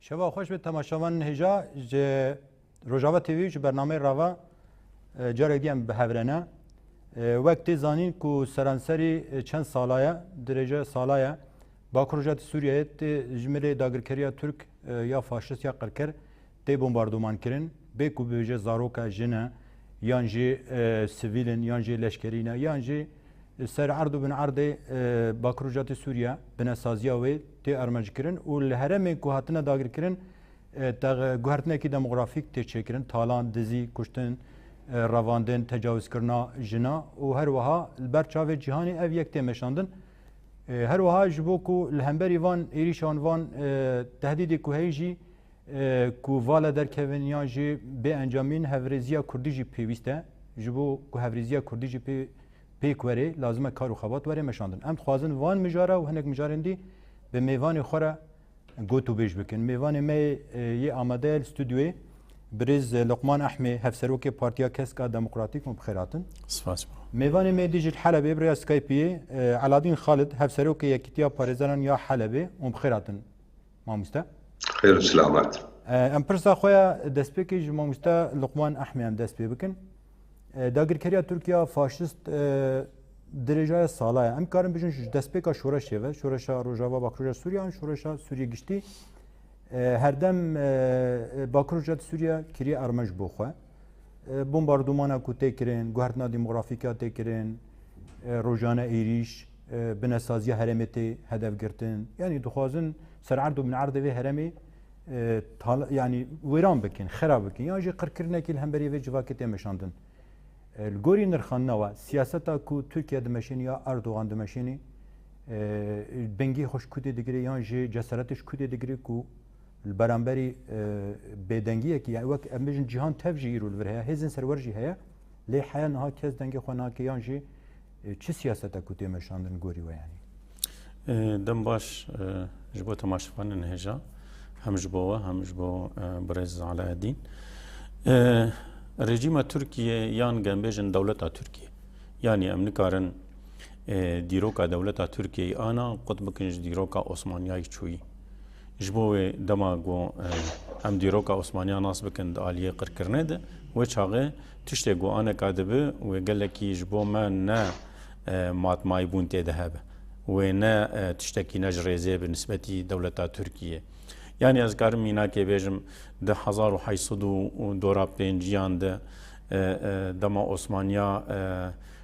شبا خوش به تماشاوان هجا روجاوا تیوی جو برنامه راوا جارek diyem bi hevrene wekti zanîn ku seranserî çend salaya derece salaya Bakurjatê Sûriyeyê tê ji milê dagirkeriya Türk ya faşist ya qirker tê bombardoman kirin bê ku bêje zaroka jine yan jî sivîlin yan jî leşkerîne yan jî ser erd û bin erdê Bakurjatê Sûriye binesaziya wê tê ermeckirin û li heremê ku hatine dagirkirin guhertinekî demografîk tê çêkirin talan dizî kuştin ravandin tecavüzkirina jina û her wiha li ber çavê cîhanê ev yek tê meşandin her wiha ji bo ku li hemberî van êrîşan van tehdîdê ku heye jî ku vala derkevin yan jî bê encamîn hevrêziya Kurdî jî pêwîst e ji bo ku hevrêziya Kurdî jî pêk were lazim e kar û xebat were meşandin em dixwazin van mijara û hinek mijarên dî bi mêvanê xwe re got û bêj bikin mêvanê me yê amade ye li stûdyoyê Birêz Luqman Ehmê hevserokê Partiya Keska Demokratîk û bixêratin. Spas. Mêvanê me dî ji Helebê birêya Skypeyê Eladîn Xalid hevserokê Yekîtiya Parêzeran ya Helebê û bixêratin. Mamoste. Xêr û selamet. Em pirsa xwe ya destpêkê ji mamoste Luqman Ehmê em dest pê bikin. Dagirkeriya Tirkiya faşist derêjaya sala ye. Em karin bijin ji destpêka şoreşê ve şoreşa Rojava Bakurja Sûriye an şoreşa Sûriye giştî herdem Bakurjatê Sûriye kiriye erme ji bo xwe. Bombardûmana ku tê kirin, guhertina demografîka tê kirin, rojane êrîş, binesaziya herêmê tê hedef girtin. Yani dixwazin ser erd û min erdê vê herêmê yani wêran bikin, xera bikin. Yan jî qirkirinekî li hemberî vê civakê tê meşandin. Li gorî nirxandina we siyaseta ku Tirkiye dimeşînî ya Erdogan dimeşînî bengî xwe ji Kurdê digire yan jî cesaretê ji Kurdê digire ku li beramberî bêdengiyekî yani wek em bêjin cîhan tev jî îro li vir heye hêzên serwer jî heye lê heya niha kes dengê xwe nake yan jî çi siyaseta ku tê meşandin gorî we yani. Dem baş ji bo temaşevanên hêja hem ji bo we hem ji bo Birêz Alaeddîn. Rejîma Tirkiye yan gembêjin dewleta Tirkiye. Yani em nikarin dîroka dewleta Tirkiyeyê ana qut bikin ji dîroka Osmaniyayê çûyî. Ji bo wê dema got em dîroka Osmaniya nas bikin di aliyê qirkirinê de wê çaxê tiştê goaneka dibe wê gelekî ji bo me ne matmayîbûn tê de hebe wê ne tiştekî ne ji rêzê bi nisbetî dewleta Tirkiye. Yani ez karim mînakê bêjim di 1800 dora pênciyan de dema Osmaniya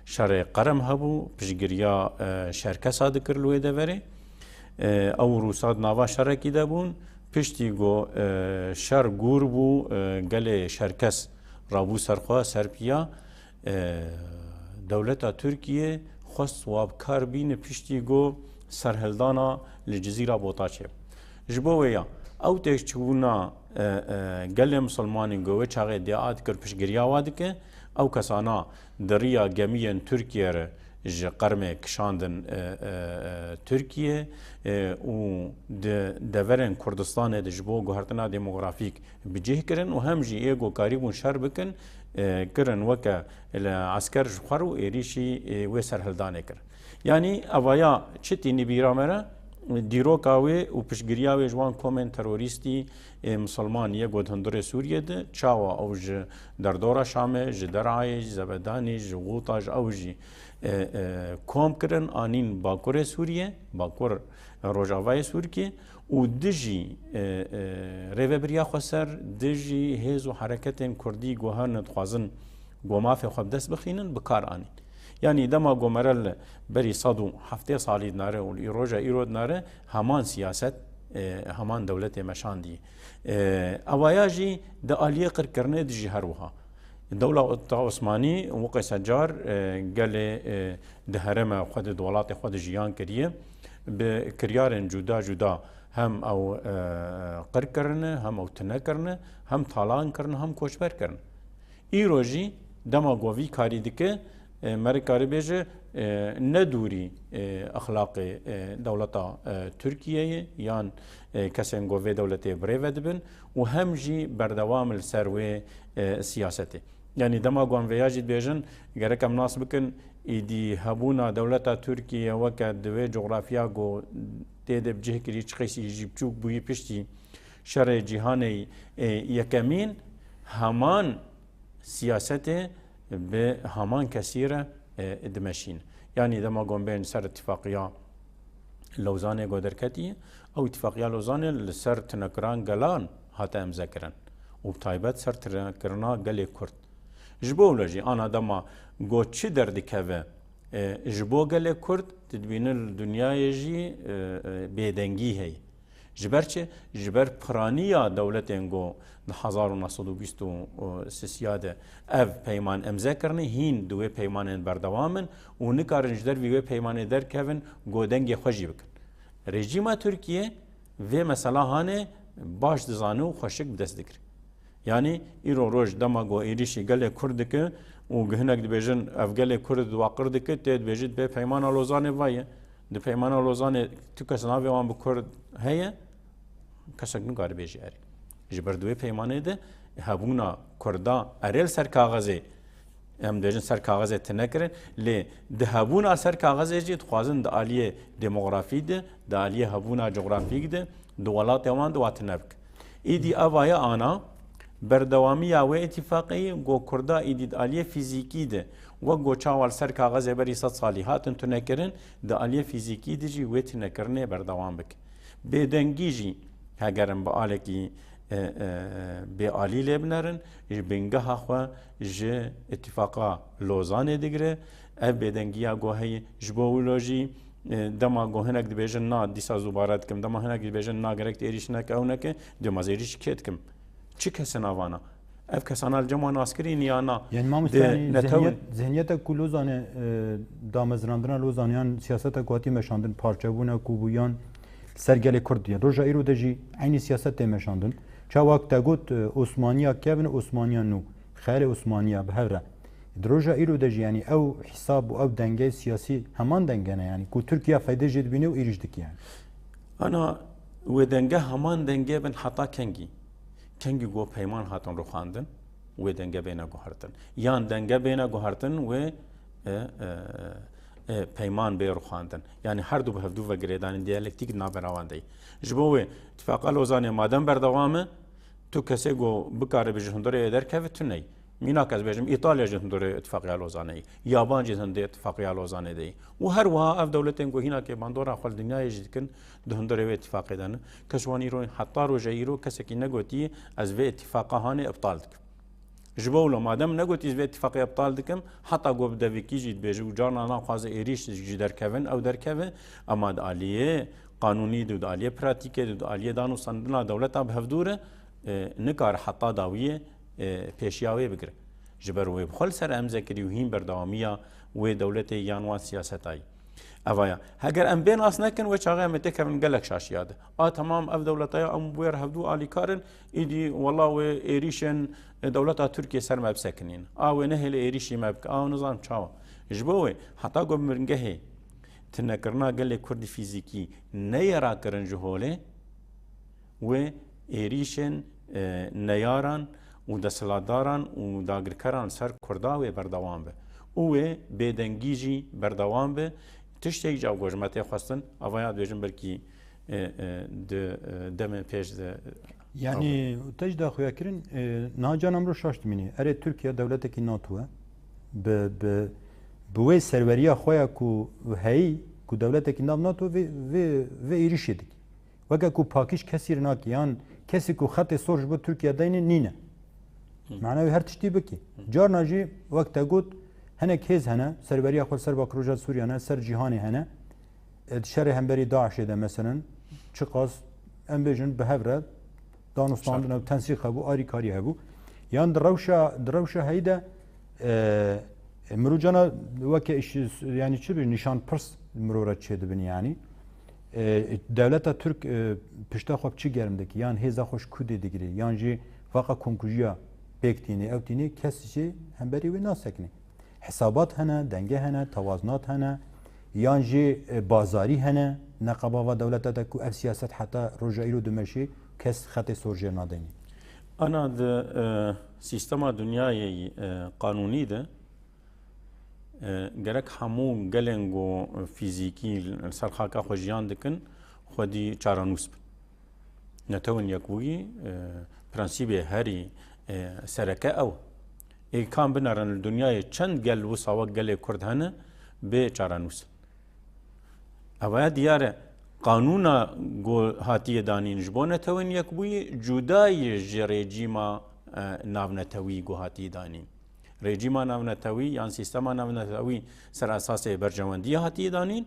şerê qerem hebû piştgiriya şerkesa dikir li wê deverê ew Rûsad nava şerekî de bûn piştî got şer gûr bû gelê şerkes rabû serxwe serpiya dewleta Tirkiye xwest wabkar bîne piştî got serhildana li Cizîra Botaçê. Ji bo wê ya ew têkçûna gelê Musulmanên got wê çaxê dêa dikir piştgiriya wa dike ew kesana di rêya gemiyên Tirkiye re ji qermê kişandin Tirkiye û di deverên Kurdistanê de ji bo guhertina demografîk bicih kirin û hem jî êgo karîbûn şer bikin kirin weke li esker ji xwar û êrîşî wê serhildanê kir. Yani evaya çi tînî bîra me re dîroka wê û piştgiriya wê ji wan komên terorîstî Musulman yek got hundirê Sûriye de çawa ew ji derdora Şamê ji Derayê ji Zebedanê ji Guta ji ew jî kom kirin anîn Bakurê Sûriye Bakur Rojavayê Sûrkiye û di jî rêveberiya xwe ser di jî hêz û hereketên Kurdî guherîne dixwazin gomafê xwe bi dest bixînin bi kar anîn. Yani dema gomerel berî 107 salî nare û îroja îro nare heman siyaset heman dewletê meşandî. Evaya jî di aliyê qirkirinê de jî her wiha. Dewleta Osmanî wekî secar gelê di herêma xwe de di welatê xwe de jiyan kiriye bi kiryarên cuda cuda hem ew qirkirine hem ew tune kirine hem talan kirine hem koçber kirine. Îro jî dema govî karî dike merê karî bêje nedûrî exlaqê dewleta Tirkiyeyê yan kesên got vê dewletê birêve dibin û hem jî berdewam li ser wê siyasetê. Yani dema got vêya jî dibêjin gerek em nas bikin êdî hebûna dewleta Tirkiye weke di wê coğrafiya got tê de bicih kirî çi qesî jî biçûk bûyî piştî شر جهان يكمين همان سياسته به همان كثيرة دمشين يعني دما قوم بين سر اتفاقية لوزانه قدركتي او اتفاقية لوزانه لسر تنكران قلان هاتا امذكرن وبتايبت سر تنكرنا قلي كرد جبو لجي انا دما قو چه درد كوه جبو قلي كرد تدبين الدنيا يجي بيدنگي هي جبر چه جبر پرانيا دولتين قو 1923 ev peyman emzekirni hîn duwê peymanên berdewamin û nikarin ji der vî wê peymanê derkevin godengê xwe jî bikin. Rejîma Tirkiye vê mesela hane baş dizane û xweşik bi dest dikir. Yani îro roj dema got êrişî gelê Kurd dike û hinek dibêjin ev gelê Kurd waqir dike tê dibêjit bê peymana Lozanê vaye. Di peymana Lozanê tu kes navê wan bi Kurd heye kesek nikare bêjî erê. Ji ber duwê peymanê de hebûna Kurda erêl ser kaxezê em dibêjin ser kaxezê tinekirin lê di hebûna ser kaxezê jî dixwazin di aliyê demografî de di aliyê hebûna coğrafîk de di welatê wan de wa tune bik. Îdî ev ye ana berdewamiya wê îtîfaqiyê got Kurda îdî di aliyê fîzîkî de wek got çawal ser kaxezê berî 100 salî hatin tunekirin di aliyê fîzîkî de jî wê tunekirinê berdewam bik. Bêdengî jî hegerin bi alekî بآلی لبنرن بنگه خوا ج اتفاقا لوزانه دیگره اف بدنگیا گوهی جبولوژی دما گوهنک دیبیجن نا دیسا زوبارت کم دما هنک دیبیجن نا گرک تیریش نک او نک دمازیریش کت کم چی کسن آوانا اف کسان الجمان عسکری نیانا yani zihniyet kulozane damezrandına lozaniyan siyasete kuati meşandın parçabuna kubuyan sergeli Kurdiye roja iro deji aynı siyasete meşandın çavak tagut Osmaniya kevin Osmaniya nu xare Osmaniya behevre droja iro deji yani ev hesab ev denge siyasi heman dengene yani ku Türkiye fayda jedbine u irişdik yani ana ve denge heman denge ben hata kengi go peyman hatan ruxandın ve denge beyne gohartın yan denge beyne gohartın ve peyman bê ruxandin yani her du bi hevdû vegiredanên diyalektik navberawan deyî ji bo wê itîfaqa Lozanê madem berdewam e tu kesê got bikare bi ji hundirê derkeve tu ney mîna kes bêjim İtalya ji hundirê itîfaqiya Lozaneyî Yaban jî hundirê itîfaqiya Lozanê deyî û her wiha ev dewletên ku hînakê bandora xwe li dinyayê jî dikin di hundirê wê itîfaqê de ne kes wan îro heta roja îro kesekî negotiye ez vê itîfaqa hanê iptal dikim جبوله مادام نگوتیز به اتفاقی ابطال دکم حتی گوب دویکی جید بیجو جانا نخواز ایریش جی در کون او در کون اما دالیه قانونی دو دالیه پراتیکه دو دالیه دانو سندنا دولت اب هفدوره نکار حتی داویه پیشیاوی بگره جبر وی بخل سر امزکری و هیم بردوامیه و دولت یانوان سیاستایی اوایا اگر ام بین اس نکن و چاغه مته کمن گلک شاشیاده تمام اف دولتای ام بویر هفدو الی کارن ایدی والله و ایریشن دولت ترکیه سر مبسکنین و نه له ایریشی مبک نظام چاو جبوه حتی گم مرنگه تنکرنا گل کرد فیزیکی نه یرا کرن جهوله و ایریشن نیاران و دسلاداران و داگرکران سر کردا و بردوام به او بدنگیجی بردوام به تشتێک جاو گۆژمەتێ خواستن ئەوەیان دێژم بەرکی دەمە پێش yani tejda xuyakirin nacan emro şaştmînî erê Türkiye dewletekî NATO ye bi wê serveriya xwe ya ku heyî ku dewletekî nav NATO vê êrişê dikî weke ku pakîş kesî nakî yan kesî ku xetê sor ji bo Tirkiye deynê nîne manevî her tiştî bikî carna jî wek te got hinek hêz hene serveriya xwe ser Bakrûja Sûriya ne ser cîhanê hene şerê hemberî Daişê de meselin çi qas em bêjin bi hev re danûstandin ew tensîq hebû arîkarî hebû yan di rewşa heyî de mirûcana weke yani çi bir nîşan pirs mirov re çê dibin yani devleta Türk pişta xwe çi germ dikî yan hêza xwe ji Kurdê digirê yan jî vaqa komkujiya pêk tînê ew tînê kes jî hemberî wê nasekinî حسابات هنه دنگه هنه توازنات هنه یان جی بازاری هنه نقابه دولت ده کو اف سیاست حتی رجایرو دمشی کس خط سورجه نادنی انا د سیستم دنیای قانونی ده گرک همو گلنگو فیزیکی سرخاکا خوجیان دکن خودی چارانوس نتون يكوي برانسيبي هاري سركة أو كان بنارن الدنيا چند قل وصاوة قل كرد هنا بچارانوس أولا ديار قانونا قول هاتي دانين جبونة توين يكوي جداي ريجيما ناونتوي قو هاتي دانين ريجيما ناونتوي يعني سيستما ناونتوي سر أساس برجواندية هاتي دانين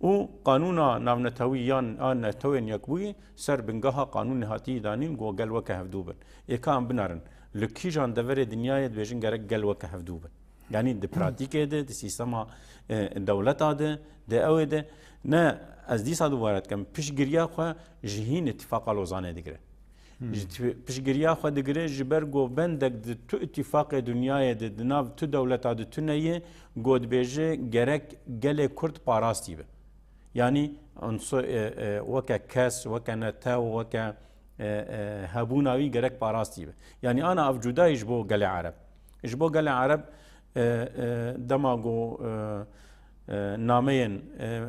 و قانونا ناونتوي يعني توين يكوي سر بنقاها قانون هاتي دانين قو قل وكا هفدوبن كان بنارن لكيجان دفر دنيا بيجن غرق قل وكا هفدوبن يعني دي براتيكي دي سيستما دولتا دي اوه دي نه از دی صد وارد کم پیشگیری خو جهین اتفاق لوزانه دیگره پیشگیری خو دیگره جبر گو بندک تو اتفاق دنیای د ناو تو دولت د تو نه گود بیجه گرک گله کرد پاراستی به یعنی انسو وکا کس وکا نتا وکا هبوناوی گرک پاراستی به یعنی انا افجودا یجبو گله عرب یجبو گله عرب دماغو نامين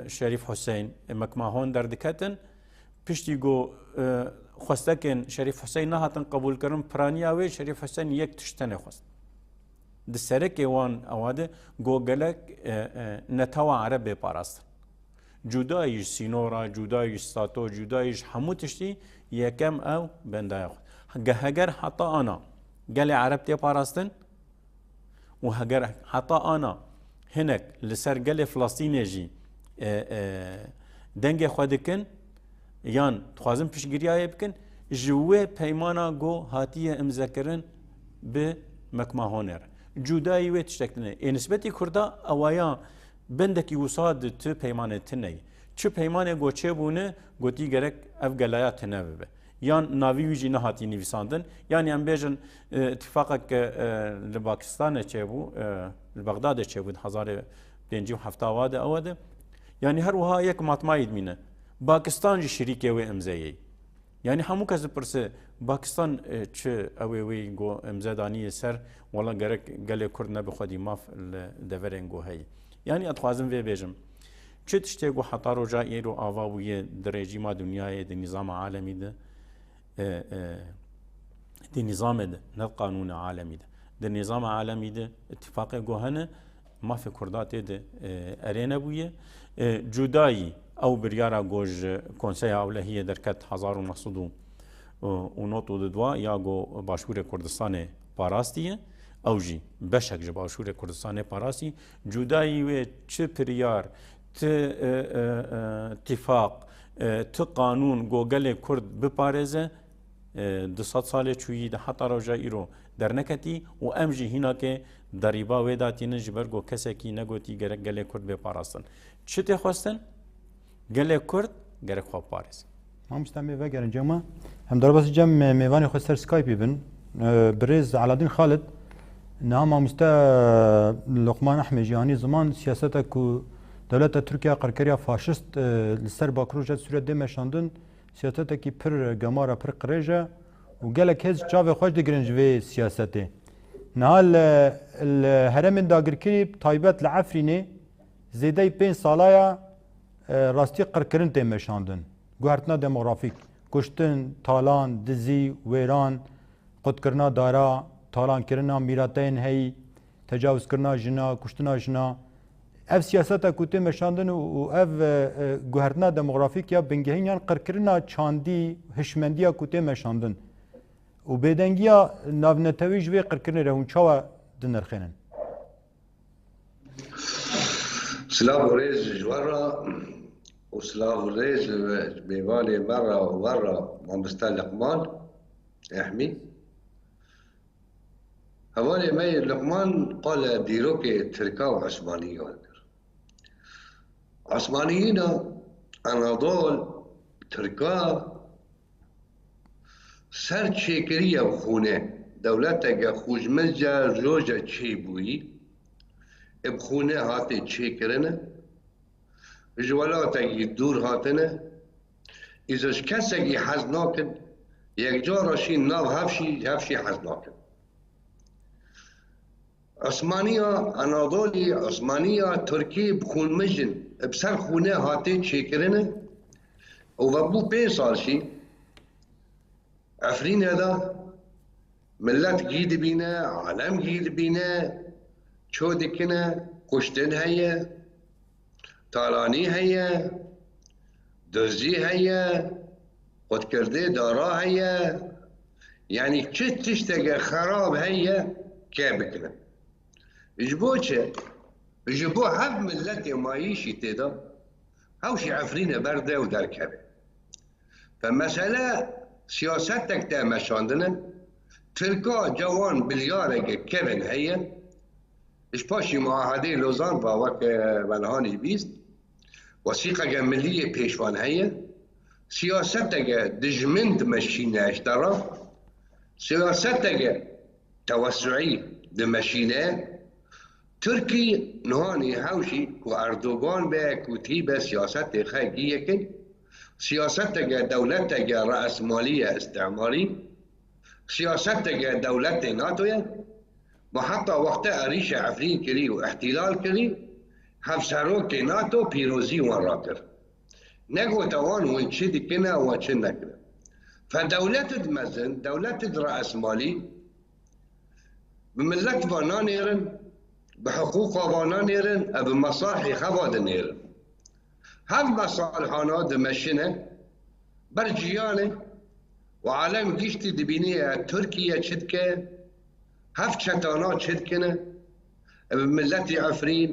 شريف حسين مكماهون دردكتن پشتی گو خواستکن شريف حسين نهاتن قبول کرن پرانیاوی شريف حسين یک تشتنه خواست ده سرک وان اواده گو گلک نتوا عرب پاراست جدایش سینورا جدایش ساتو جدایش همو تشتی یکم او بندای خود هگر حتی انا گل عرب تی پاراستن و هگر حتی انا هناك لسر قال فلسطين جي دنگ خودكن يان تخوازم پشگیریای بکن جوه پیمانا گو هاتیه امذکرن به مکماهونر جدایی و تشتکتنه نسبتی کردا اوایا بندکی وصاد تو پیمانه تنه چه پیمانه گو چه بونه گوتی گرک اف گلایا تنه به یان ناوی ویجی نهاتی نویساندن یعنی ام بیجن اتفاقک لباکستان چه بو لبغداد چه بود 1570 واده اواده یعنی هر وها یک ماتماید مینه باکستان جی شریکه و امزایی یعنی همو کس پرسه باکستان چه اوی گو امزادانی سر ولا گرک گله کرد نبی خودی ماف دورن گو هی یعنی اتخوازم وی بیجم چه تشتی گو حتا رو جایی رو آواوی در رژیم دنیای در نظام عالمی ده دي نظام ده نه قانون عالمي ده ده نظام عالمي ده اتفاق جوهنه ما في كردات ده ارينا بويه جداي او بريارا جوج كونسي اولهيه دركت 1900 ونوتو دوا ياغو باشور كردستان باراستيه او جي بشك جي باشور كردستان باراسي جداي و چه بريار ت اتفاق ت قانون جوجل كرد ببارزه 200 سال چویی ده حتی روژا ایرو در نکتی و امجی هینا که دریبا ویداتی نجبر گو کسی که نگوتی گله کرد بپاراستن چه تی خواستن؟ گله کرد گره خواب پارست ما مستمع وگرن جمع هم در بس جمع میوانی خود سر سکایپی بن برز علادین خالد نه ما لقمان احمد جهانی زمان سیاست کو دولت ترکیه قرکریا فاشست لسر باکروجت سوریه دمشاندن سیاسته کی پر گمارا پر قریجه و گلک هز چاو خوش دگرنج وی سیاسته نهال الهرم داگرکری تایبت لعفرینه زیده 5 سالایا راستی قرکرن تمشاندن گوهرتنا دموگرافیک کشتن تالان دزی ویران قدکرنا دارا تالان کرنا میراتین هی تجاوز کرنا جنا کشتنا جنا اف سیاست کوته مشاندن و اف گوهرتنا دموگرافیک یا بنگهین یان قرکرنا چاندی هشمندیا کوته مشاندن و بدنگیا ناونتوی جوی قرکرنا رهون چاوا دنرخنن سلاف وريز جوارا وسلاف وريز بيوالي مرة ومرة مامبستان لقمان يحمي هوالي مي لقمان قال ديروكي تركا وعثمانيون عثمانيين أناضول تركا سر شيكرية وخونه دولتك خوج مزجا روجا تشيبوي بخونه هاتي تشيكرنا جوالاتك يدور هاتنا إذا كسك يحزناكن يكجار راشين ناو هفشي حزناكن عثمانية أناضولي عثمانية تركي بخون مجن بسر خونه هاتي تشيكرنا وبابو 5 سال شي عفرين هذا ملت جيد بينا عالم جيد بينا شو دكنا قشتن هيا طالاني هيا دزي هيا قد كردي دارا هيا يعني كت تشتغل خراب هيا كابكنا جبوتش جبو هب ملتي ما يشي تدا هاوشي عفرين برده ودركبه فمسألة سياستك تا مشاندنا تركا جوان بليارك كبن هيا اش باشي معاهده لوزان باوك ونهاني بيست وثيقة ملية بيشوان هيا سياستك دجمنت مشينا اشترى سياستك توسعي دمشينا تركي نهاني هاوشي كو اردوغان به كو تيبه سياست خارجية كن سياستك دولتك رأسمالية استعماري سياستك دولة ناتويا وحتى وقت أريش عفرين كري واحتلال كري هفسروك ناتو بيروزي وراكر نقو توان ونشد كنا وشنا كنا فدولة دمزن دولة رأسمالي بملك فانانيرن بحقوق فانانيرن بمصالح خوادنيرن هم مصالحانا دمشنه برجيانه وعالم گیشتی دبینی ترکیه چدکه هفت شتانات چدکنه بملت عفرین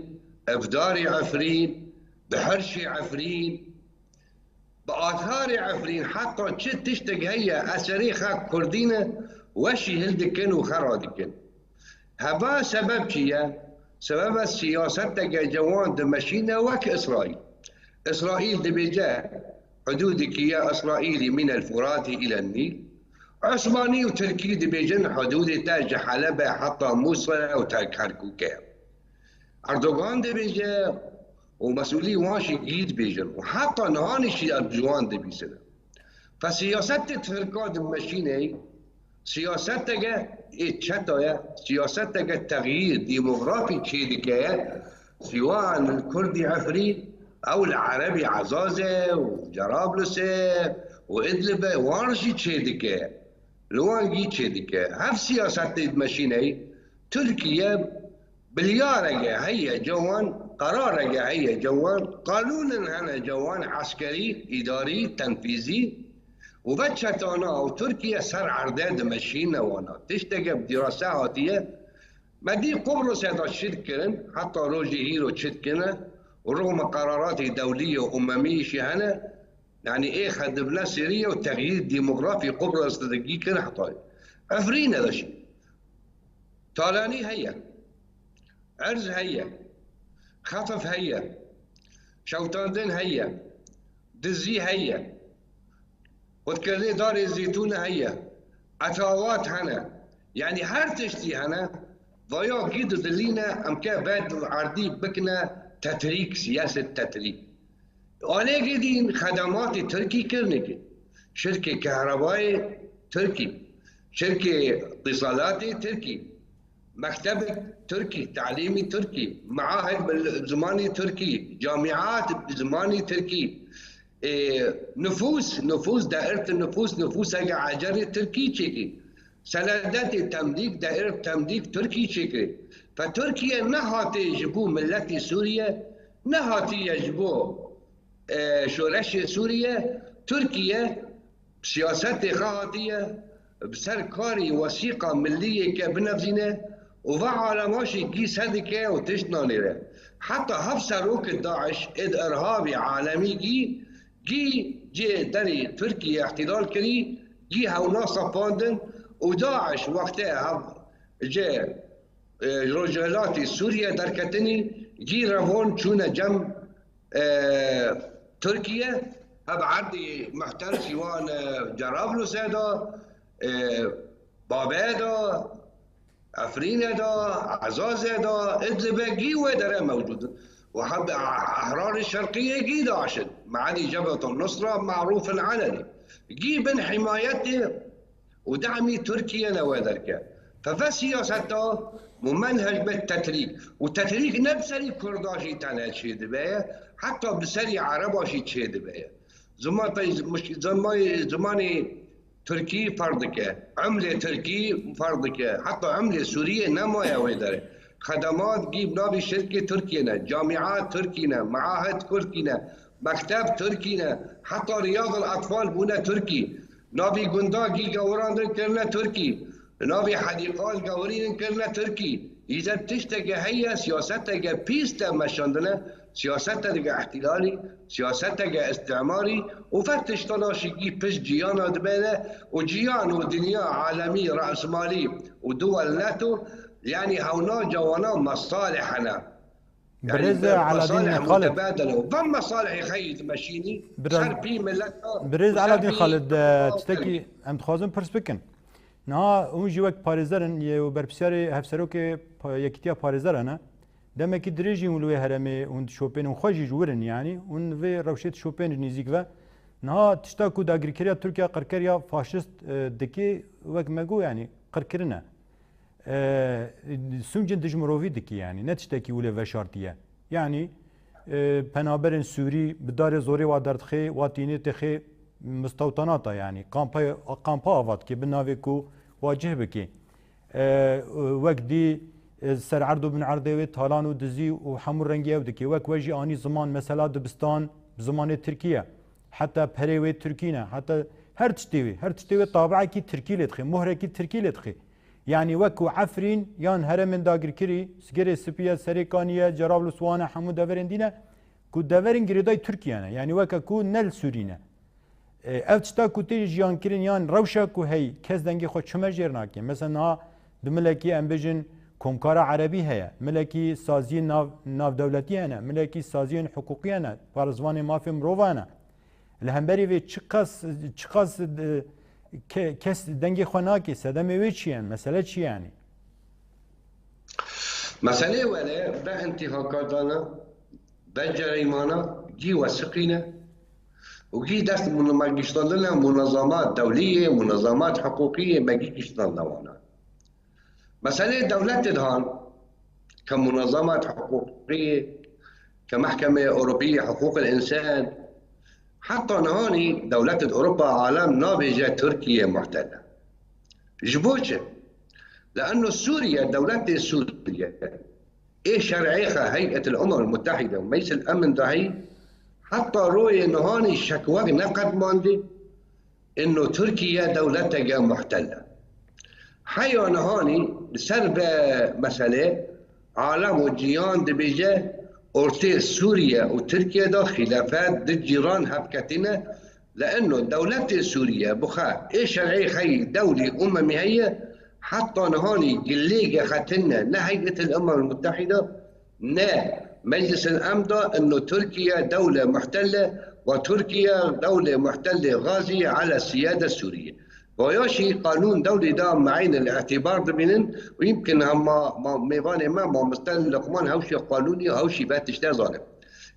بدار عفرین بحرش عفرین بآثار عفرين حتى تشد تشتق هي أسريخا كردينة وشي هلدكن وخرادكن هبا سبب كيا سبب السياسة جوان دمشينا وك إسرائيل إسرائيل دبيجا حدود كيا إسرائيلي من الفرات إلى النيل عثماني وتركي دبيجن حدود تاج حلب حتى موصل وتاج كركوكا أردوغان دبيجا ومسؤولي واشي جيد بيجن وحتى نهانشي أرجوان دبيسنا فسياسة تفرقا دمشيني سياستك اتشتايا سياستك تغيير ديموغرافي تشيدكايا سواء الكردي عفرين او العربي عزازة وجرابلسة وإدلب وارشي تشيدكايا لوانجي تشيدكايا هف سياسة دمشيني تركيا بليارجة هي جوان قرارجة هي جوان قانونا هنا جوان عسكري إداري تنفيذي وبتشتانا وتركيا سر عرداد مشينا وانا تشتغل بدراسة هاتية ما دي قبرص هذا الشركة حتى روجي هيرو تشتكنا ورغم قرارات دولية وأممية شهنا يعني إيه خدمنا سوريا وتغيير ديموغرافي قبرص دقيقة حطاي عفرين هذا الشيء طالاني هيا عرز هيا خطف هيا شوطاندن هيا دزي هيا وتكري دار الزيتون هيا عتاوات هنا يعني هر تشتي هنا ضياء جيد دلينا امكا بعد عردي بكنا تتريك سياسة تتريك وانا قدين خدمات تركي كرنك شركة كهربائي تركي شركة اتصالات تركي مكتب تركي تعليمي تركي معاهد بالزماني تركي جامعات بالزماني تركي نفوس دائرة نفوس هجا عجري تركي تشيكي سندات التمليك دائرة تمليك تركي تشيكي فتركيا نهاتي يجبو ملتي سوريا نهاتي يجبو شورش سوريا تركيا بسياسات خاطية بسركاري وثيقة ملية كبنفسنا وفعل ماشي جيس هذيك وتشنانيره حتى هفسروك داعش اد ارهابي عالمي جي داري تركيا احتلال كري جي هونا صفاندن وداعش وقتها جي رجالاتي سوريا دركتني جي رهون شونا جم تركيا هب عردي محتل سوان جرابلس هذا بابادا عفرين دا عزاز دا ادلب جي ودرا موجود وحب احرار الشرقيه جي داعشن معاني جبهه النصره معروف علني جي بن حمايته ودعمي تركيا نوادركا فسياسته ممنهج بالتتريك والتتريك نبسري كرداشي تانا تشيد بيه حتى بسري عرباشي تشيد بيه زماني تركي فردك عملة تركي فردك حتى عملة سورية نما ويدره خدمات جيب نابي شركة تركينا جامعات تركينا معاهد تركينا مكتب تركينا حتى رياض الأطفال بونا تركي نابي قنداقي قوران كرنا تركي نابي حديقات قورين كرنا تركي إذا تشتغل هي سياستها بيستا مشاندنا سياستها احتلالي سياستها استعماري وفتش طلاشي بس جيانا دبالة وجيان ودنيا عالمي رأسمالي ودول ناتو يعني هونا جوانا مصالحنا برز على دين خالد متبادلة وضم مصالح يخيط ماشيني صار في ملتنا برز على دين خالد تشتكي ام تخازن برسبكن نا اون جوك باريزرن يو بربسياري هفسروك يكتيا باريزرنا دما كي دريجي ولوي هرمي اون شوبين وخوجي جورن يعني اون في روشيت شوبين نيزيك و نا تشتاكو دا غريكريا تركيا قركريا فاشست دكي وك ماغو يعني قركرنا سونجن دجمروفي دكي يعني نتشتكي ولا فشارتيه يعني بنابرن سوري بدار زوري وادرتخي واتيني تخي مستوطناتا يعني قامبا افات كي بنافيكو واجه بكي وقدي سر عرض بن عرضي طالان ودزي وحمر رنگي ودكي وك وجي اني زمان مثلا دبستان بزمان تركيا حتى بريوي تركينا حتى هر تشتوي طابعه كي تركي لتخي مهره كي تركي لتخي يعني وكو عفرين يان هرمن داگر كري سجري سبيا سريكانيه جرابلس وانا حمود دافرين دينا كو دافرين جريداي تركيا يعني وكو نل سورينا افشتا كوتي جيان كرين يان روشا كو هي كز دنگي خو چما جيرناكي مثلا دملكي امبيجن كومكارا عربي هيا ملكي سازي ناف دولتي انا ملكي سازي حقوقي انا بارزواني ما في مروفانا الهمبري في چقاس كس دنگي خناكي سدمي ويچيان مساله چي يعني مساله ولا به انتهاكاتنا به جريمانا جي وثقينا وجي دست ما يشتغل منظمات دوليه منظمات حقوقيه ما يشتغل لنا مساله دوله دهان كمنظمات حقوقيه كمحكمه اوروبيه حقوق الانسان حتى نهاني دولة اوروبا عالم نابجه تركيا محتله جبوشه لانه سوريا دوله سوريا ايه شرعيها هيئه الامم المتحده ومجلس الامن دهي حتى روي نهاني شكوى نقد ماندي انه تركيا دولتها محتله حيو نهاني سرب مساله عالم وجيان دبيجه اورتي سوريا وتركيا دا خلافات ضد جيران هبكتنا لانه دولة سوريا بخا ايه شرعي خي دولي اممي هي حتى نهاني قليقه ختنا نا هيئه الامم المتحده نا مجلس الامن انه تركيا دوله محتله وتركيا دوله محتله غازيه على السياده السوريه وياشي قانون دولي دا معين الاعتبار ضمنن ويمكن هم ميباني ما مستن لقمان هوشي قانوني هوشي باتشتا ظالم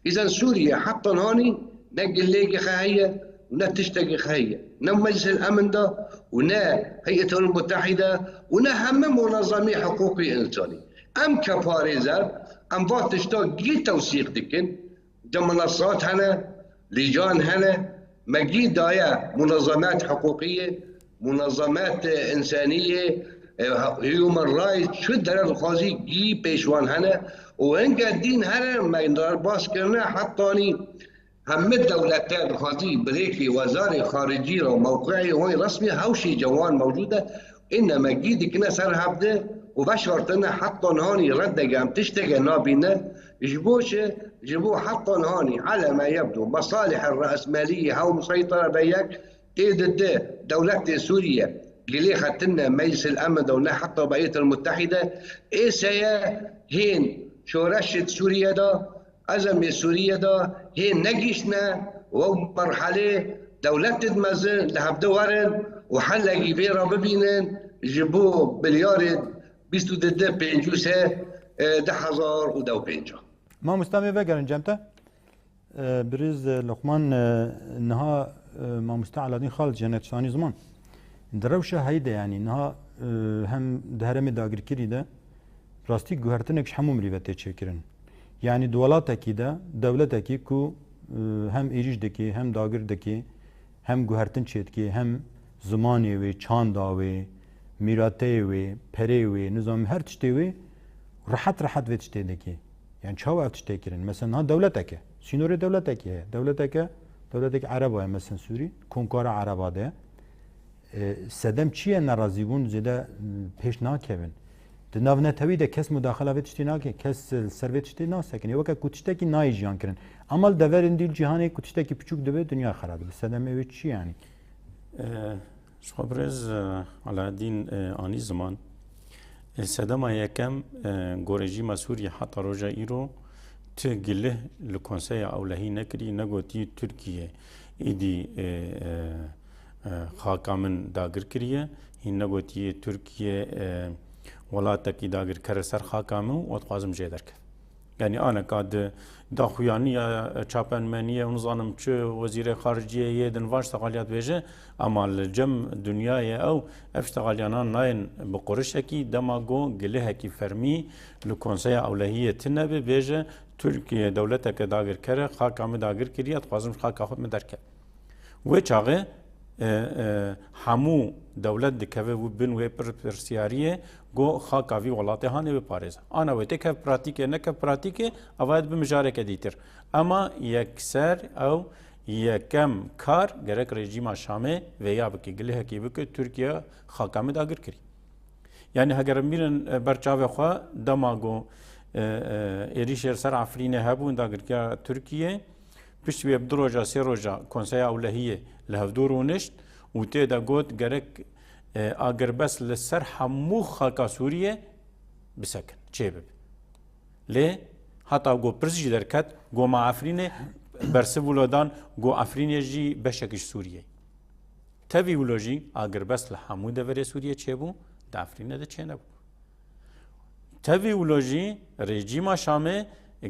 اذا سوريا حتى هاني نقل ليقي خاهيه ونا تشتقي خاهيه نا مجلس الامن دا ونا هيئه الامم المتحده ونا هم منظمي حقوقي انساني ام كباريزر ام باتشتا جي توثيق دكن دا منصات هنا لجان هنا مجي دايا منظمات حقوقيه منظمات انسانيه هيومن رايت شو در الخازي جي بيشوان هنا وان قاعدين هنا ما يندار باس كرنا حطاني هم الدولتين خازي بريكي وزاري خارجيه وموقعي وين رسمي هوشي جوان موجوده انما جيد كنا سر هبده وبشرتنا حطن هاني رد قام تشتغل نابينا جبوه حطن هاني على ما يبدو مصالح الرأسمالية هاو مسيطرة بيك ضد دولة سوريا اللي خدتنا مجلس الأمن دولة حتى بقية المتحدة إيه سيا هين شو رشة سوريا دا أزمة سوريا دا هين نجشنا ومرحلة دولة تدمزن لهبدو ورن وحلا جيبيرا ببينن جبوه بليارد بيستو دده بينجوسه 10,000 ودو بينجا ما مستمع بقرن جمته بريز لقمان انها ما مستعلى دين خالد جنت شاني زمان دروشه هيدا يعني انها هم دهرمي داگر كري ده راستي گوهرتنكش همو مريبته چكرن يعني دولاتكي ده دولتكي كو هم ايريج دكي هم داگر دكي هم گوهرتن چيتكي هم زمانی وی چاندا وی میراته وی پری وی نظام هر تشتی وی راحت وی تشتی دکی یعنی چاو اف تشتی کرن مثلا ها دولتکه سینور دولتک عربه مثلا سوری کنکار عربه ده سدم چیه ناراضی بون زیده پیش ناکهون د ناونتوی ده کس مداخله وی تشتی ناکه کس سروی تشتی ناسکنه وکه کتشتکی نای جیان کرن اما دورین دیل جهانی کتشتکی پچوک دوه دنیا خراب ده سدم اوی چی یعنی شخبرز علادین آنی زمان سدما یکم گورجی مسوری حتی روژا ایرو تگله لکنسای اولهی نکری نگوتی ترکیه ایدی خاکامن داگر کریه هین نگوتی ترکیه ولاتکی داگر کر سر خاکامو و تخوازم جیدر کرد یعنی آن کاد داخویانی چاپنمنیه ونظانم چه وزیر خارجیه یه دنواش تقالیات بیجه اما الجم دنیای او افشتقالیانان ناین بقرشکی دماغو گله کی فرمی لکنسای اولهیه تنبه بیجه ترکیه دولتک داگر کره خاکام داگر کریه تخوازم خاکا خود مدرکه و چاقه همو دولت دکوه و بن و پرسیاریه گو خاکاوی ولاته هانه به پاريزه انا و تک پراتیکه نک پراتیکه اواید به مجارکه دیتر اما یکسر او یکم کار گرک رژیم شامه و یا بکی گله کی بک ترکیه خاکام داگر کری یعنی اگر میرن برچاوه خو دماغو ایریشر سر عفرینه هبون داگر که ترکیه پشوی بدروجا سیروجا کنسای اولهیه لهفدور ونشت و تیدا گوت گرک اگر بس لسر همو خاکا سوریه بسکن چه بب لی حتی گو پرسجی درکت گو ما عفرینه برسه ولادان گو عفرینه جی بشکش سوریه تاوی ولوجی اگر بس لحمو دوره سوریه چه بو دا عفرینه ده چه نبو تاوی ولوجی رژیم شامه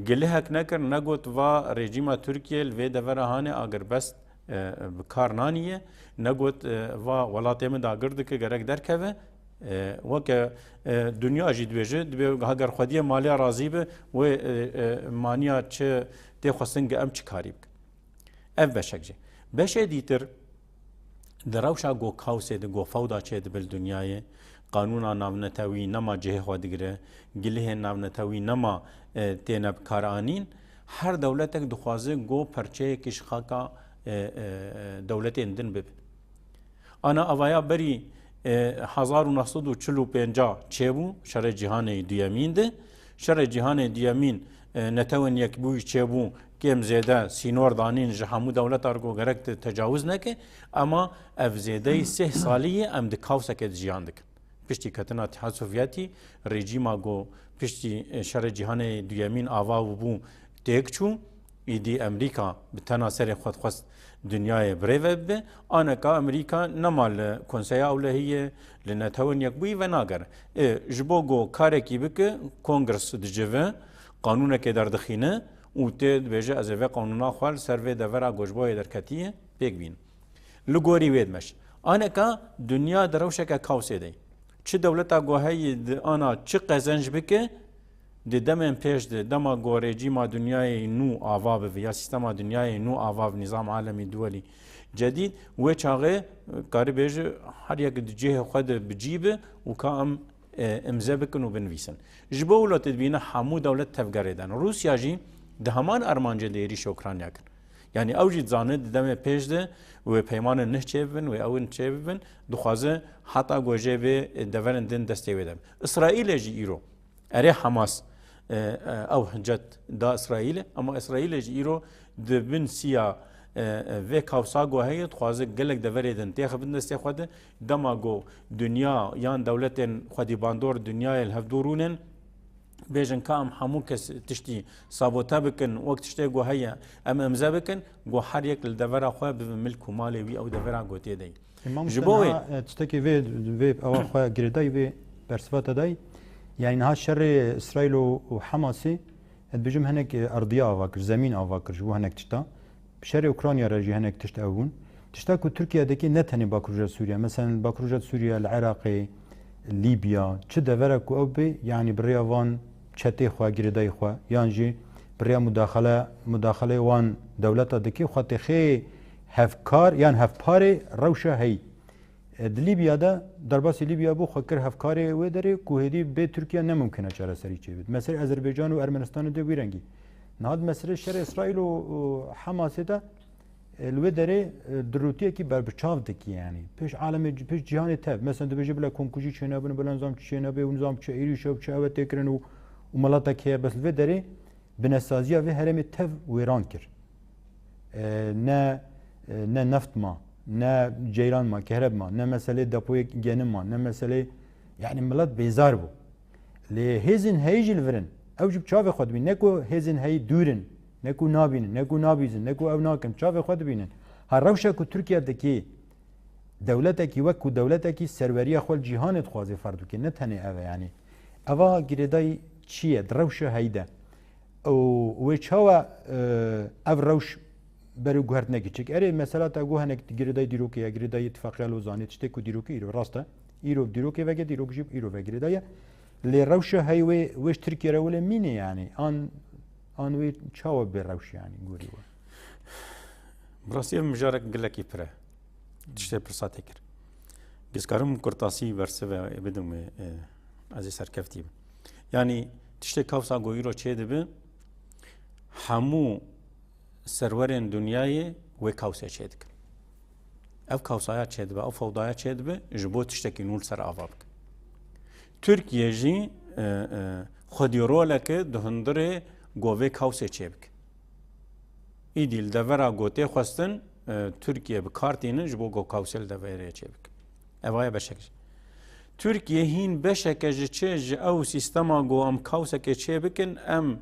گله هک نکر نگوت و رژیم ترکیه لوی دوره هانه اگر بس بکار نانیه نگوت و ولاتیم داگرد که گرک درکه و که دنیا جید بیجه اگر خودی مالی راضی به و مانیا چه تخصنگ ام چه کاری بک اف بشکجه بشه دیتر دروشا گو کاوسه گو فودا چه دبل دنیای قانونا ناونتوی نما جه خودگره گله ناونتوی نما تینب کارانین هر دولتک دخوازه گو پرچه کش خاکا دولت اندن بب انا اوایا بری 1945 چه بو شر جهان دیامین ده شر جهان دیامین نتوان یک بوی چه بو کم زیده سینور دانین جهامو دولت ارگو گرک تجاوز نکه اما اف زیده 3 سالیه ام د کاوسه که جهان دک پشتی کتنا اتحاد سوویتی رژیما گو پشتی شر جهان دیامین آوا بو تکچو ایدی امریکا به تناسر خود خواست دنیای بریو به آن که امریکا نمال کنسای اولهیه لنتوان یک بوی و ناگر جبو گو کاری کی بک کنگرس دجوه قانون که در دخینه او تد بهجه از و قانونا خال سروی دورا گوجبای درکتیه بیگ بین لگوری ویدمش آن که دنیا دروشه که کاوسه دی چه دولتا گوهی آنا چه قزنج بکه د دمن پیش د دما گورجی ما دنیای نو آواب یا سیستم دنیای نو آواب نظام عالمی دولی جدید و چاغه کاری بیج هر یک جه خود بجیبه و کام امضا بکن و بنویسن جبو ولات بینه همو دولت تفگریدن روسیا جی ده همان ارمانجه دیری اوکراینیا کن یعنی اوجی زانه دم پیش ده و پیمان نه چبن و اون چبن دخوازه حتی گوجه به دورن دن دسته ودم اسرائیل جی ایرو اره حماس او حجت دا اسرائیل اما اسرائیل جی ایرو د بن سیا و کاوسا گو هیت خوازه گلک دوری دن تیخ بن دسته خود دما گو دنیا یان دولتن خودی باندور دنیای الهفدورونن بیجن کام همو کس تشتی سابوتا بکن وقت تشتی گو هیا ام امزا بکن گو هر یک لدورا خواه به ملک و مالی وی او دورا گو تیدی جبوی تشتکی وی او خواه گریدای وی برسفات دای يعني نها شر اسرائيل وحماسي بيجم هناك ارضيه افاكر زمين افاكر جو هناك تشتا بشر اوكرانيا رجي هناك تشتاون تشتاكو تركيا دكي نتني باكروجا سوريا مثلا باكروجا سوريا العراقي ليبيا تشدا فرق اوبي يعني بريافان تشتي خوا غريداي خوا يانجي بريا مداخله وان دولتا دكي خاطي خي هفكار يعني هفباري روشه هي لیبیا دا درباسی لیبیا بو خکر هفکاری و داره که هدی به ترکیه نممکنه چرا سری چه بید مثلا آذربایجان و ارمنستان دو ویرنگی نهاد مثلا شر اسرائیل و حماس دا الوی داره دروتیه کی بر بچاو دکی یعنی پیش عالم پیش جهان تب مثلا دو بجی بلا کنکوژی چه نبود بلا نظام چه نبود و نظام چه ایری شب چه اوت تکرن و ملاتا که بس الوی داره بنسازیا و هرم تب ویران کر نه نفت ما نه جیران ما کهرب ما نه مسئله دپوی گنم ما نه مسئله يعني ملت بيزار بو لهزن هيجل فرن او جب چاو خود بین نکو هزن هی دورن نکو نابینن نکو نابیزن نکو او ناکن چاو خود بینن هر روشا کو ترکیه دکی دولتا کی وکو دولتا کی سروری خپل جهان خوازه فردو کې نه تنه اوه یعنی اوا ګریدای چیه دروشه هیده او و چاوا او روش برو گهرت نگی چک اره مثلا تا گوه نگ ګریدای دیروکی ګریدای اتفاقیه لوزانه چته کو دیروکی ایرو راسته ایرو دیروکی وگه دیروک جیب ایرو وگریدای لی روشه هی وش ترکیه روله مینه یعنی آن وی چاوا به روش یعنی گوری و براستی مجارک گلکی پره تشته پرساته کر گزکارم کرتاسی ورسه و بدم از سرکفتی یعنی تشته کافسا گویی رو چه دبه همو سرورین دنیای و کاوسه چه دکن اف کاوسایا چه دبه او فوضایا چه دبه جبو تشته کی نول سر آواب کن ترکیه جی خودی روله که دهندره گوه کاوسه چه بک ایدیل دورا گوته خواستن ترکیه به کارتینه جبو گو کاوسل دوره چه بک اوای بشکش ترکیه هین بشکش چه او سیستما گو ام کاوسه که چه بکن ام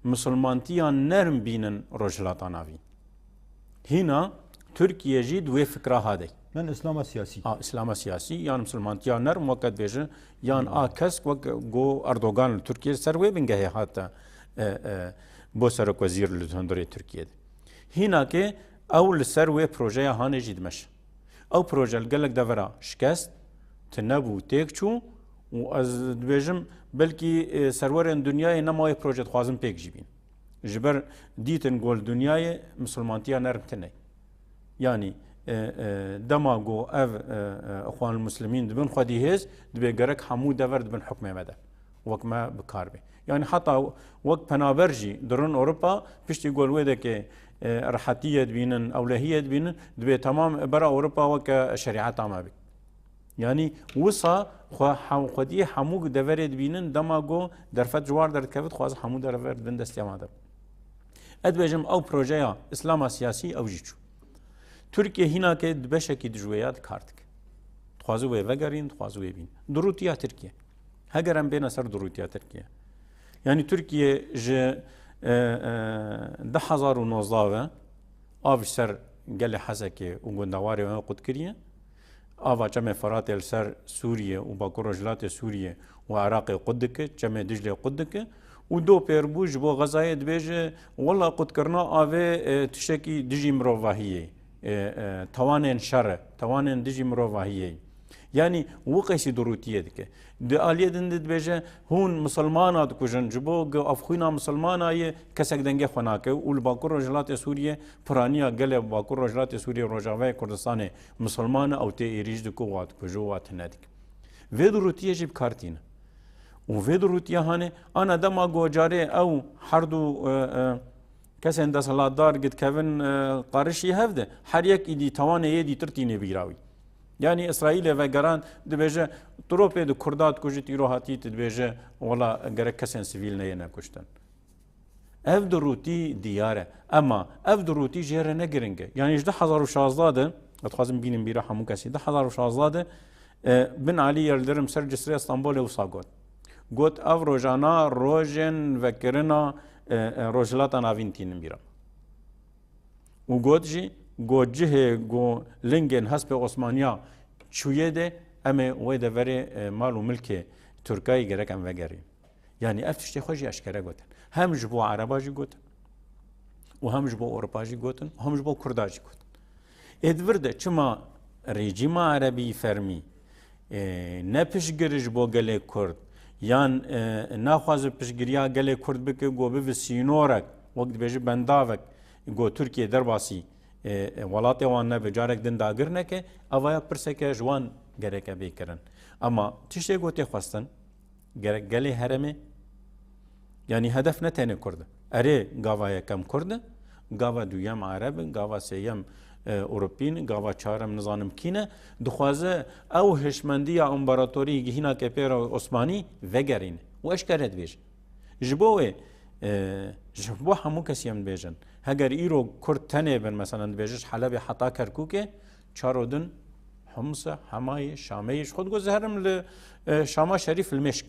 مسلمانتیان نرم بینن روجلاتان آوین هینا ترکیه جی دوی فکره هاده من اسلام سیاسی اسلام سیاسی یان مسلمانتیان نرم وقت بیجه یان کس وقت گو اردوغان ترکیه سروی بنگه حتی بو سرک وزیر لتندری ترکیه هینا که اول سروی پروژه هانه جیدمش او پروژه الگلک دورا شکست تنبو تیکچو و از بیجم بلکی سرورین دنیای نمای پروژه خوازم پیک جیبین جبر دیتن گول دنیای مسلمانتیان نرم تنه یعنی دماغو اف اخوان المسلمين دبن خدي هز دبي جرك حمود دور دبن حكم مدى وقت ما بكاربي يعني حتى وقت بنابرجي درون اوروبا بيشتي يقول ويدا كي راحتيه بينن اولهيه بينن دبي تمام برا اوروبا وك شريعه عامه يعني وصا خدي حمود دور بينن دماغو درفت جوار در كفت خواز حمود دور دن دستياماده ادبجم او بروجيا اسلام سياسي او جيچو ترکیه هینا که دبشکی دجویات کارتک خوازو وگرین خوازو بین دروتیا ترکیه هگرم بین سر دروتیا ترکیه یعنی ترکیه ج 2019 آوش سر گل حزکه و گندواری و قد کریه آوا جمع فرات سر سوریه و باکو رجلات سوریه و عراق قدک جمع دجله قدک و دو پیربوج با غزای دبیجه والله قد کرنا آوه تشکی دجی مروواهیه توانن شر توانن دجی مروواهیه یعنی وقتی دروتیه دیگه دالیه دند بیشه هون مسلمانات کجن جبو افخوینا مسلمانای کسک دنگه خناکه اول باکور رجلات سوریه پرانیا گله باکور رجلات سوریه روجاوی کردستان مسلمان او تی ایریج دکو وات کجو وات ندیک و دروتیه جیب کارتینه و دروتیه هانه آن دما گوجاره او هر دو کسی اند سالادار گت کهون قارشی هفته هر یک ایدی توانه یدی ترتینه بیراوی یعنی اسرائیل و گران دبیجه تروپی دو کردات کجیت ایروهاتی دبیجه ولا گرک کسی سیویل نه کشتن اف دروتی دیاره اما اف دروتی جهره نگرنگه یعنی 2016 اتخازم بینم بیرا همون کسی 2016 بن علی یلدرم سر جسری استانبول و ساگوت گوت اف روزانا روزن و کرنا روجلات ناوینتین میرم و گوجی گوجه گو لنگن حسب عثمانیا چویه ده اما ویده وری مال و ملک ترکایی گرکم وگری یعنی افتشتی خوشی اشکره گوتن هم جبو عرباجی گوتن و هم جبو اروپاجی گوتن و هم جبو کرداجی گوتن ادورده چما رژیم عربی فرمی نپش گرش بو گله کرد یان نخواز پشگیریا گله کرد بکه گو به سینورک وقت بیجه بنداوک گو ترکیه درباسی ولات وان نه بجارک دن داگر نکه اویا پرسه که جوان gerek evi kirin. Ama tişte gote xwastin gerek gelê heremê yani hedef ne tenê Kurd e. Erê gava yekem Kurd e, gava duyem Arab e, gava sêyem Ewropîn, gava çarem nizanim kîne dixwaze ew hişmendiya împaratorî gihîna kepêra Osmanî vegerîne û eşkere dibêje. Ji bo wê ji bo hemû kesî em dibêjin heger îro Kurd tenê bin mesela dibêje Helebê heta Kerkûkê çaro din Homsa, Hamayê, Şamê ji xwe diguzerim li Şama Şerîf li Mêşk.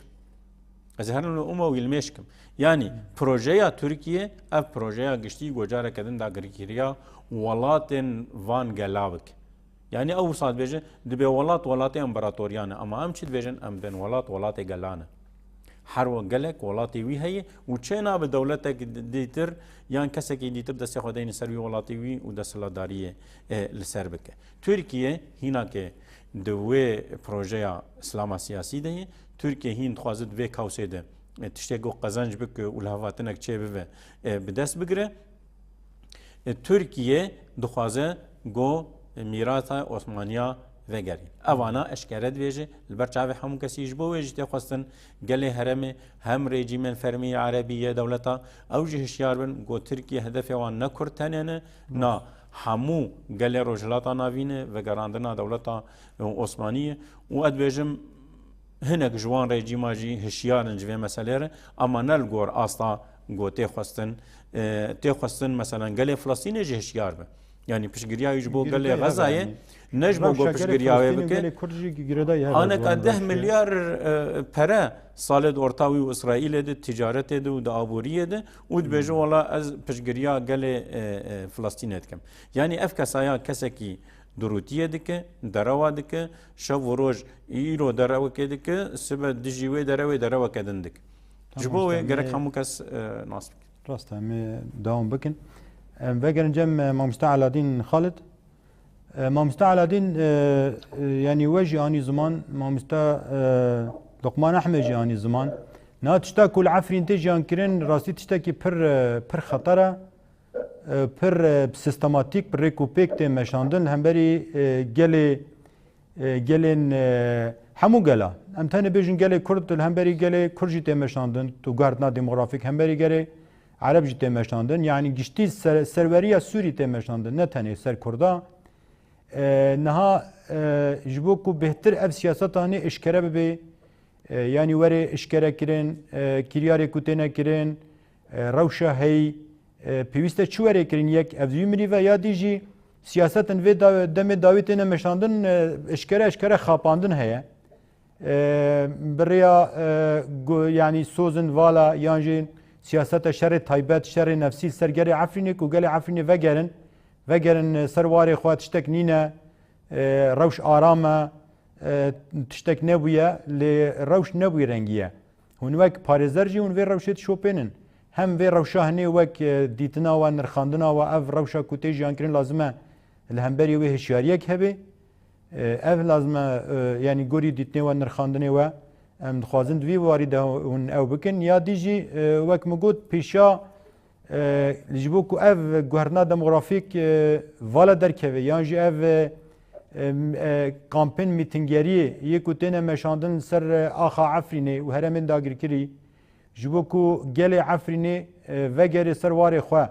Ez herim li Umaw li Mêşkim. Yani projeya Türkiye ev projeya giştî gocareke din dagirkiriya welatên van gelavik. Yani ew wisa dibêje dibe welatê împaratoriyan e ama em çi dibêjin em bên welatê gelan e. Her we gelek welatê wî heye û çê nabe dewletek dîtir yan kesekî dîtir destê xwe deyne ser wî welatê wî û desthilatdariyê li ser bike. Türkiye hînake di wê projeya İslama siyasî de ye. Türkiye hîn dixwaze di vê kawsê de tiştek got qezenc bike û li hevatinek çê bibe bi dest bigire. Türkiye dixwaze got mîrasa Osmaniya vegerîn. Evana eşkere dibêje li ber çavê hemû kesî ji bo wê jî tê xwestin gelê heremê hem rejîmên fermî Erebî yê dewleta ew jî hişyar bin got Tirkiye hedefê wan ne Kurd tenê ne na hemû gelê rojhilata navî ne vegerandina dewleta Osmanî û ez dibêjim hinek ji wan rejîma jî hişyarin ji vê meselê re ama ne li gor asta got tê xwestin mesela gelê Filistînê jî hişyar be. Yani piştgiriya ji bo gelê Xezayê ne ji bo piştgiriya wê bike aneka 10 milyar pere salê orta wî û İsraîlê de ticaretê de û di aboriyê de û dibêje wala ez piştgiriya gelê Filistînê dikim. Yani ev kesaya kesekî durûtiyê dike, derewa dike, şev û roj îro derewekê dike, sibe dijî wê derewê dereweke din dike. Ji bo wê gerek hemû kes nas bike. Rast em devam bikin. Vegerin cem Mamosta Aladîn Xalid. Mamosta Aladîn yani we jî anî ziman Mamosta Luqman Ehmed jî anî ziman. Na tişta ku li Efrîn tê jiyan kirin rastî tiştekî pir xetera pir sistematik pir rêk û pêk tê meşandin hemberî gelên hemû gela. Em tenê bêjin gelê Kurd hemberî gelê Kurd jî tê meşandin tu gardina demografîk hemberî gelê Arab jî tê meşandin yani giştî serweriya Sûrî tê meşandin ne tenê ser Kurda niha ji bo ku bêhtir ev siyasetanê eşkere bibe yani werê eşkere kirin kiryarê ku têne kirin rewşa hey pêwîst e çi werê kirin yek evzî mirîve ya dî jî siyasetin vê demê dawî têne meşandin eşkere xapandin heye birêya yani sozin vala yan jî siyaseta şerê taybet şerê nefsî ser gelê Efrînê ku gelê Efrînê vegerin ser warê xwe tiştek nîne rewş aram e tiştek nebûye lê rewş nebûye rengî hûn wek parêzer jî hûn vê rewşê dişopênin hem vê rewşa hinê wek dîtina we nirxandina we ev rewşa ku tê jiyan kirin lazim e li hemberî wê hişyariyek hebe ev lazim e yani gorî dîtinê we nirxandinê we em dixwazin divî warî de hûn ew bikin ya dî jî wek min got pêşa ji bo ku ev guherna demografîk vala derkeve yan jî ev kampên mîtingeriyê yê ku têne meşandin ser axa Efrînê û heremên dagirkirî ji bo ku gelê Efrînê vegerê ser warê xwe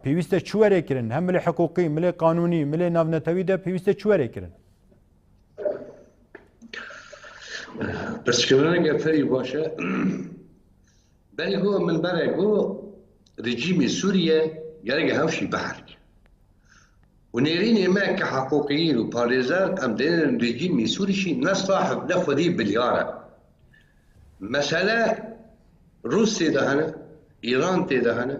pêwîst e çi werê kirin hem milê hiqûqî milê qanûnî milê navnetewî de pêwîst e çi werê kirin Pirsgirina ferî baş e berê got min berê got rejîmê Sûriye gerek hewşî behr û nêrînê me ke hiqûqiyîn û parêzer em dêrin rejîmê Sûrî jî ne sahib ne xwedî bilyar e mesele Rûsyê de hene İran tê de hene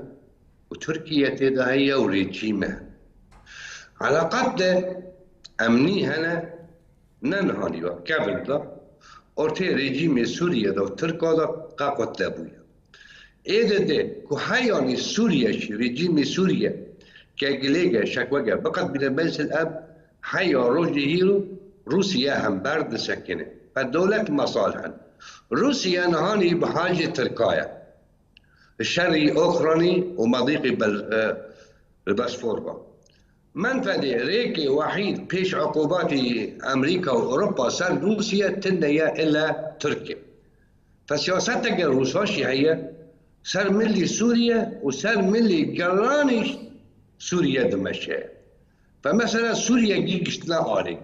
û Tirkiye tê de heye û rejîm e Elaqat de emnî hene ne nihanî ve kevin da ortaya rejîmê Sûriye de û Tirka da qaqet lebûye êdê de ku heyanî Sûriye jî rejîmê Sûriye ke gilêge şekwege biqet bîne mezil ev heya rojê hîro Rûsye hember disekine ve dewlet mesalhen Rûsye nihanî bi hacê Tirkaya şerî Okranî û medîqî Bosfor ba منفذ ريكي وحيد بيش عقوبات أمريكا وأوروبا سر روسيا تنيا إلا تركيا. فسياستك الروساشي هي سر ملي سوريا وسر ملي قرانش سوريا دمشق. فمثلا سوريا جيش لا آري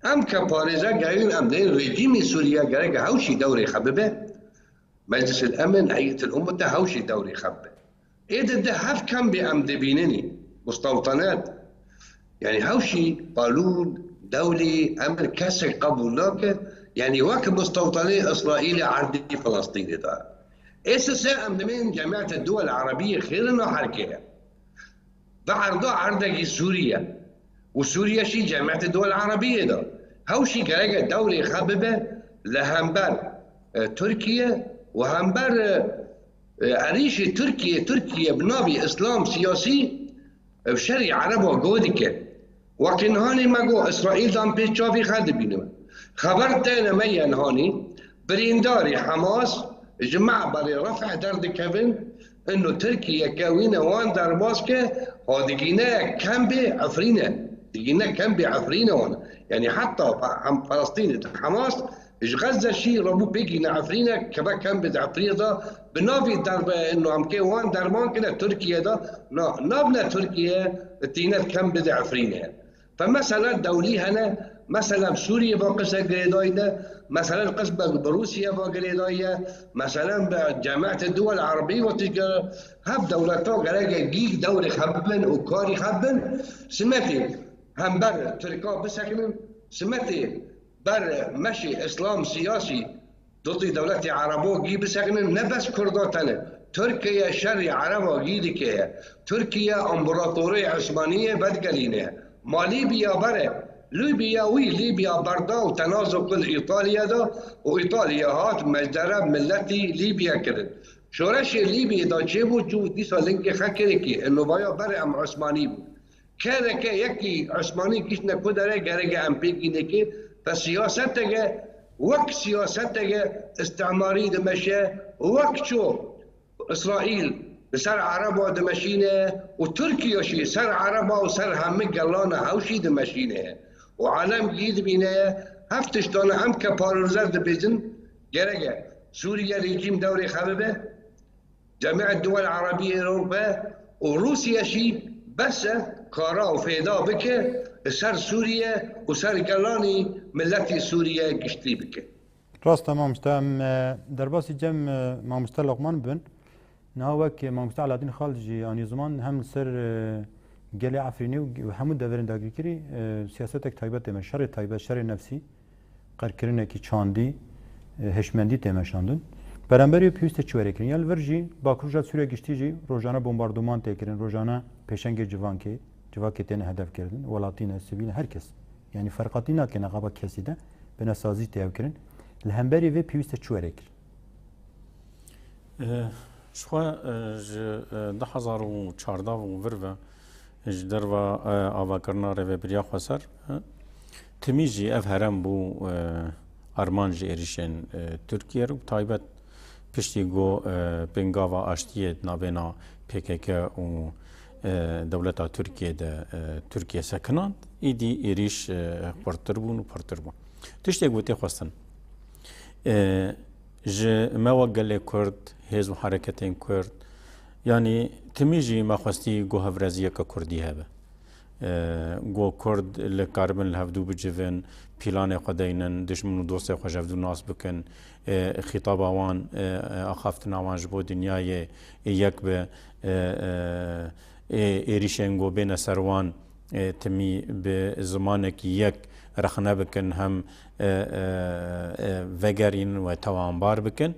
ام كبارزة قايلين ام دين ريجيمي سوريا قايل هاوشي دوري خببه مجلس الامن هيئة الامم هاوشي دوري خببه اذا ده هف كم بام دبينني مستوطنات يعني هاوشي بالون دولي امر كسر قبولك يعني وك مستوطني اسرائيلي عرضي فلسطيني ده اساسا ام من جامعة الدول العربية خير انه حركه بعرضه عرضك سوريا وسوريا شي جامعة الدول العربية ده هاوشي كلاجة دولة خببة لهمبر تركيا وهمبر عريش تركيا بنابي إسلام سياسي بشري عرب وجودك وكن هاني ماجو إسرائيل دام بيتشافي خد بينما خبرت أنا ميان هاني برينداري حماس جمع بري رفع درد كفن إنه تركيا كوينة وان درباسكة هادجينا كم بعفرينة دجينا كم بعفرينة وانا يعني حتى فلسطين حماس غزة شيء ربو بيجينا عفرينة كبا كم بعفرينة ده بنافي درب إنه عم كوان درمان كده تركيا ده نابنا تركيا تينات كم بعفرينة فمثلا دولي هنا مثلا سوريا باقسة قريدايدة مثلا قسم بروسيا باقريداية مثلا جامعة الدول العربية وتجار هب دولتها قراجة جيك دوري خبن وكاري خبن سمتي هم بر تركا بسكنن سمتي بر مشي اسلام سياسي ضد دولتي عربو جي بسكنن نبس كرداتنا تركيا شري عربو جيدك تركيا امبراطورية عثمانية بدقلينه ما ليبيا بره ليبيا بردا وتنازل كل ايطاليا ده وايطاليا هات مجدرة ملتي ليبيا كرد شورش ليبيا دا جيبو جو ديسا لنكي خكركي انه بايا بري ام عثماني بو كان يكي عثماني كيشنا كدره غرق ام بيكي نكي فسياستك وك سياستك استعماري دمشق وك شو اسرائيل بسر عربا دمشينه وتركيا شي سر عربا وسر هم قلانا هاوشي دمشينه وعالم جيد بينه هفتش دانا هم كباروزر دبيزن جرقه سوريا ريجيم دوري خببه جامعة الدول العربية أوروبا وروسيا شي بس كارا وفيدا بك سر سوريا وسر قلاني ملتي سوريا قشتي بك راست مامستا درباسي جم مامستا لقمان بن ناوك مامستا علادين خالجي يعني زمان هم سر قلي عفريني وهمو دورين داقي كري سياستك تايبات ديما شر تايبات شر نفسي قركرينه كي چاندي هشمندي ديما شاندن برانبری پیوسته چوره کردن یال ورجی باکروجات سوریه گشتی جی روزانه بمباردمان تکردن روزانه پیشنگ جوانکی تن هدف کردن ولاتین سیویل هرکس یعنی فرقاتی نکنه قبا کسی ده بنا سازی تیاو کردن لهمبری و پیوسته چوره کرد شو 2014 و وروا جدر و آوا کرنا رو بریا خسر تمیجی اف هرم بو آرمانج ایریشن ترکیه رو تایبت پشتی گو بنگاوا آشتیه نابینا PKK و دولت ترکیه ده ترکیه سکنان ایدی ایریش پرتر بون و پرتر بون تشتی گوتی خواستن ج موقع کرد هیز و حرکتین کرد یعنی تمیجی ما خواستی گو هفرازیه که کردی هبه گو کرد لکاربن لهفدو بجوین پیلان خداینن دشمن و دوست خوشافدو ناس بکن خطاب آوان اخافت نوان جبو دنیای یک به ایریشن گو بین سروان تمی به زمان که یک رخنه بکن هم وگرین و توانبار بکن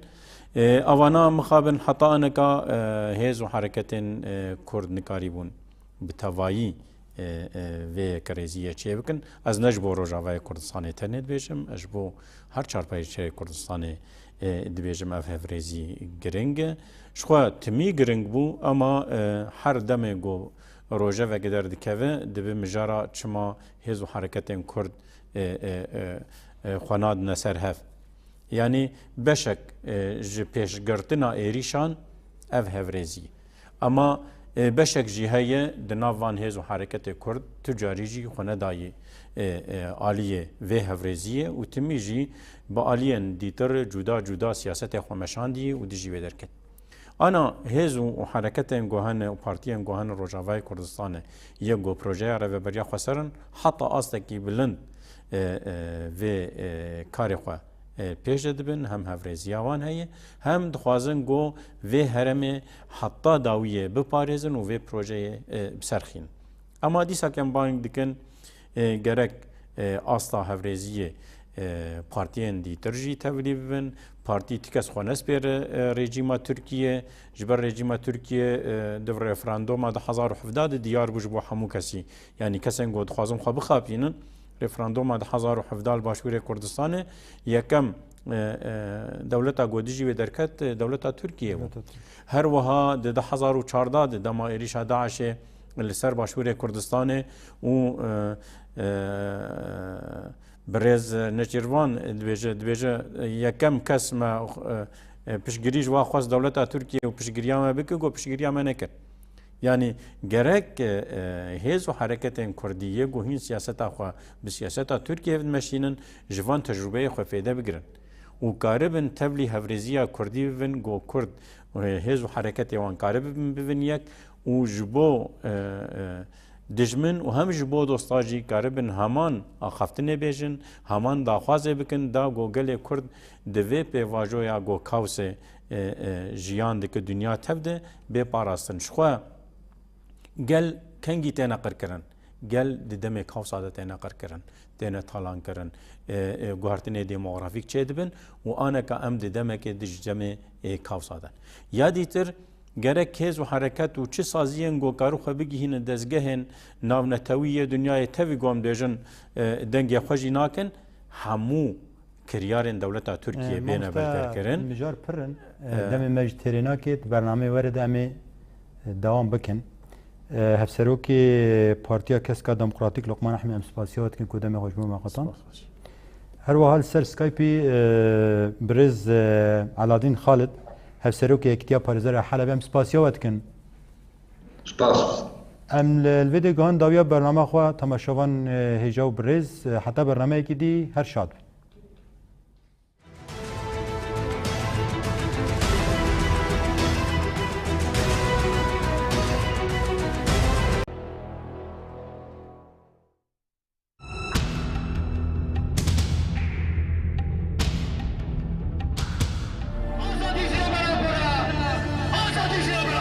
اوانا مخابن حتا نکا هیز و حرکت کرد نکاریبون بتوایی و کرزیه چه بکن از نجبو روجاوای کردستان تنید بیشم اجبو هر چارپای چه کردستان دبیجم اف هفرزی گرنگه شخوا تمی گرنگ بو اما هر دمه گو روجه و گدر دکوه دبی مجارا چما هیز و حرکت کرد خواناد نسر هف یعنی بشک پیشگرتنا ایریشان اف هفرزی اما بشك جي هي دنافان هيز وحركة كرد تجاري جي خونه داي آلية في هفريزية وتمي جي بآليين ديتر جدا سياسة خمشاندي وديجي بدركت أنا هزو وحركتين جوهن وبارتيين جوهن روجافاي كردستان يجو بروجي رفع بريا خسرن حتى أصلكي بلند في كارخوا پیش دبن هم هفرزیاوان هی هم دخوازن گو و هرم حتی داویه بپارێزن و و پروژه بسرخین اما دیسا کم بانگ دکن گرک آستا هفرزیه پارتیین دی ترجی تبلی ببن پارتی تکس خونس بیر رژیما ترکیه جبر رژیما ترکیه دو رفراندوم ده 1017 دیار بوش بو همو کسی یعنی کسین گو دخوازم خواه بخابینن رفراندوم ده 1017 باشوور کردستان یکم دولتا گودجی و درکت دولتا ترکیه بود هر وها ده 1014 ده ما ایریش داعش لسر باشوور کردستان و برز نجروان دویجه یکم کس ما پشگیریش و خواست دولتا ترکیه و پشگیریام بکه گو پشگیریام نکرد يعني جرك هيز وحركة كردية جوهين سياسة أخوة بسياسة تركيا ماشينن جوان تجربة أخوة فيدا بجرن وكاربن تبلي هفريزيا كردي بن جو كرد هيز وحركة وان كاربن ببنيك وجبو دجمن وهم جبو دوستاجي كاربن همان أخفتني بيجن همان داخوازي بكن دا جو جل كرد دوي بواجويا جو كاوسي جيان دك الدنيا تبدأ بباراستن شخوا قال كنجي تينا قركرن قال ددمي كاوسادة تينا قركرن تينا طالان كرن جوهرتني ديموغرافيك تشدبن وانا كأم ددمك دجمي كاوسادة يا ديتر gerek kez ve hareket u çi saziyen go karu xebigi hin dezgehên navnetewiyê dünyayê tevî gom dêjin dengê xwe jî nakin hemû kiryarên dewleta Tirkiye bêne berderkirin. Mijar pirin demê me ji têrênakê bernamê were de em ê dewam bikin. Hevserokê Partiya Keska Demokratîk Lokman Ehmed em spasiya dikin ku demê xwe ji bo me qetan. Her wiha li ser Skypeî Birêz Aladîn Xalid هفسروك يكتيا بارزر حلب ام سپاسيا وتكن سپاس ام الفيديو كان داويا برنامج خو تماشاوان هجاو بريز حتى برنامج كدي هر شاد